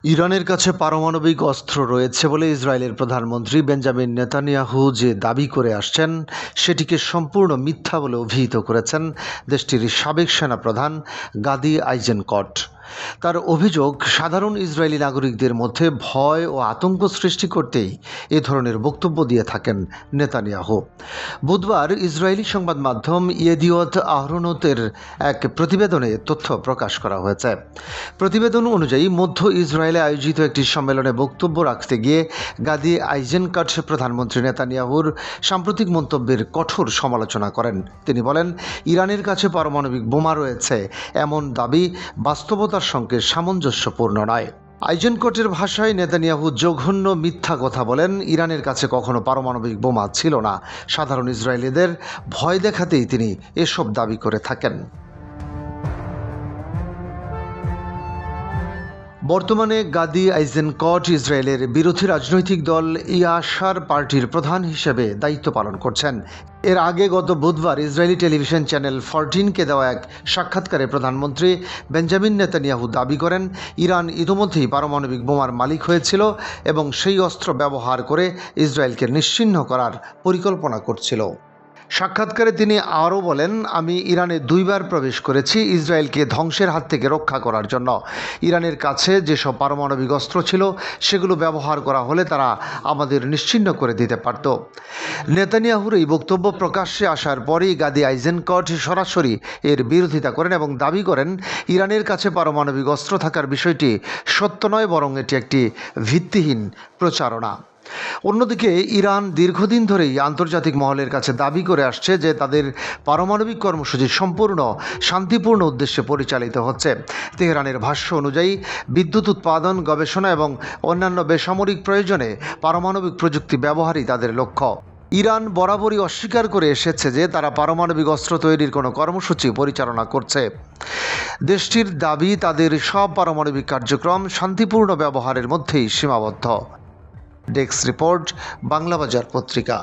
ইরানের কাছে পারমাণবিক অস্ত্র রয়েছে বলে ইসরায়েলের প্রধানমন্ত্রী বেঞ্জামিন নেতানিয়াহু যে দাবি করে আসছেন সেটিকে সম্পূর্ণ মিথ্যা বলে অভিহিত করেছেন দেশটির সাবেক সেনাপ্রধান গাদি আইজেনকট। তার অভিযোগ, সাধারণ ইসরায়েলি নাগরিকদের মধ্যে ভয় ও আতঙ্ক সৃষ্টি করতেই এ ধরনের বক্তব্য দিয়ে থাকেন নেতানিয়াহু। বুধবার ইসরায়েলি সংবাদ মাধ্যম ইয়েদিওত আহরোনোতের এক প্রতিবেদনে তথ্য প্রকাশ করা হয়েছে। প্রতিবেদন অনুযায়ী মধ্য ইসরায়েলে আয়োজিত একটি সম্মেলনে বক্তব্য রাখতে গিয়ে গাদি আইজেনকট প্রধানমন্ত্রী নেতানিয়াহুর সাম্প্রতিক মন্তব্যের কঠোর সমালোচনা করেন। তিনি বলেন, ইরানের কাছে পারমাণবিক বোমা রয়েছে এমন দাবি বাস্তবতার সঙ্গে সামঞ্জস্যপূর্ণ নয়। আইজেনকটের ভাষায়, নেতানিয়াহু জঘন্য মিথ্যা কথা বলেন। ইরানের কাছে কখনো পারমাণবিক বোমা ছিল না। সাধারণ ইসরায়েলিদের ভয় দেখাতেই তিনি এসব দাবি করে থাকেন। বর্তমানে গাদি আইজেনকট ইসরায়েলের বিরোধী রাজনৈতিক দল ইয়াশার পার্টির প্রধান হিসেবে দায়িত্ব পালন করছেন। এর আগে গত বুধবার ইসরায়েলি টেলিভিশন চ্যানেল 14কে দেওয়া এক সাক্ষাৎকারে প্রধানমন্ত্রী বেঞ্জামিন নেতানিয়াহু দাবি করেন, ইরান ইতিমধ্যেই পারমাণবিক বোমার মালিক হয়েছিল এবং সেই অস্ত্র ব্যবহার করে ইসরায়েলকে নিশ্চিহ্ন করার পরিকল্পনা করছিল। সাক্ষাৎকারে তিনি আরও বলেন, আমি ইরানে 2বার প্রবেশ করেছি ইসরায়েলকে ধ্বংসের হাত থেকে রক্ষা করার জন্য। ইরানের কাছে যেসব পারমাণবিক অস্ত্র ছিল সেগুলো ব্যবহার করা হলে তারা আমাদের নিশ্চিহ্ন করে দিতে পারত। নেতানিয়াহুর এই বক্তব্য প্রকাশ্যে আসার পরই গাদি আইজেনকট সরাসরি এর বিরোধিতা করেন এবং দাবি করেন, ইরানের কাছে পারমাণবিক অস্ত্র থাকার বিষয়টি সত্য নয়, বরং এটি একটি ভিত্তিহীন প্রচারণা। অন্যদিকে ইরান দীর্ঘদিন ধরেই আন্তর্জাতিক মহলের কাছে দাবি করে আসছে যে তাদের পারমাণবিক কর্মসূচি সম্পূর্ণ শান্তিপূর্ণ উদ্দেশ্যে পরিচালিত হচ্ছে। তেহরানের ভাষ্য অনুযায়ী বিদ্যুৎ উৎপাদন, গবেষণা এবং অন্যান্য বেসামরিক প্রয়োজনে পারমাণবিক প্রযুক্তি ব্যবহারই তাদের লক্ষ্য। ইরান বরাবরই অস্বীকার করে এসেছে যে তারা পারমাণবিক অস্ত্র তৈরির কোনো কর্মসূচি পরিচালনা করছে। দেশটির দাবি, তাদের সব পারমাণবিক কার্যক্রম শান্তিপূর্ণ ব্যবহারের মধ্যেই সীমাবদ্ধ। ডেস্ক রিপোর্ট, বাংলাবাজার পত্রিকা।